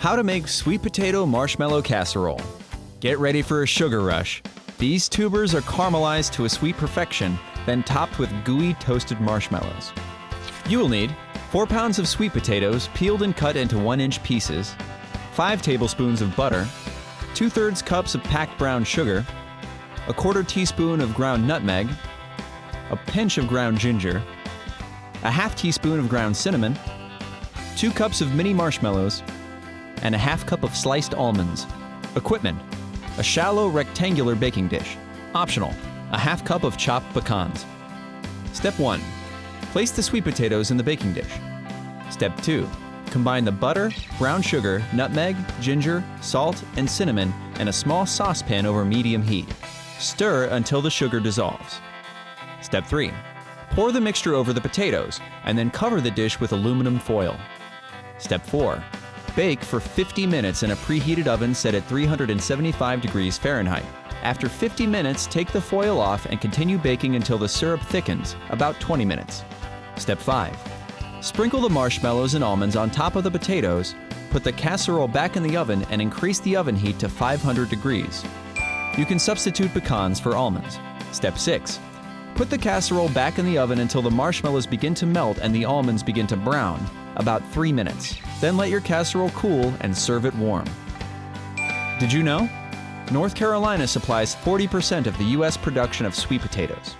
How to make sweet potato marshmallow casserole. Get ready for a sugar rush. These tubers are caramelized to a sweet perfection, then topped with gooey toasted marshmallows. You will need 4 pounds of sweet potatoes peeled and cut into 1-inch pieces, 5 tablespoons of butter, 2/3 cups of packed brown sugar, a 1/4 teaspoon of ground nutmeg, a pinch of ground ginger, a 1/2 teaspoon of ground cinnamon, 2 cups of mini marshmallows, and a 1/2 cup of sliced almonds. Equipment: a shallow rectangular baking dish. Optional: a 1/2 cup of chopped pecans. Step 1. Place the sweet potatoes in the baking dish. Step 2. Combine the butter, brown sugar, nutmeg, ginger, salt, and cinnamon in a small saucepan over medium heat. Stir until the sugar dissolves. Step 3. Pour the mixture over the potatoes and then cover the dish with aluminum foil. Step 4. Bake for 50 minutes in a preheated oven set at 375 degrees Fahrenheit. After 50 minutes, take the foil off and continue baking until the syrup thickens, about 20 minutes. Step 5. Sprinkle the marshmallows and almonds on top of the potatoes, put the casserole back in the oven and increase the oven heat to 500 degrees. You can substitute pecans for almonds. Step 6. Put the casserole back in the oven until the marshmallows begin to melt and the almonds begin to brown, about 3 minutes. Then let your casserole cool and serve it warm. Did you know? North Carolina supplies 40% of the U.S. production of sweet potatoes.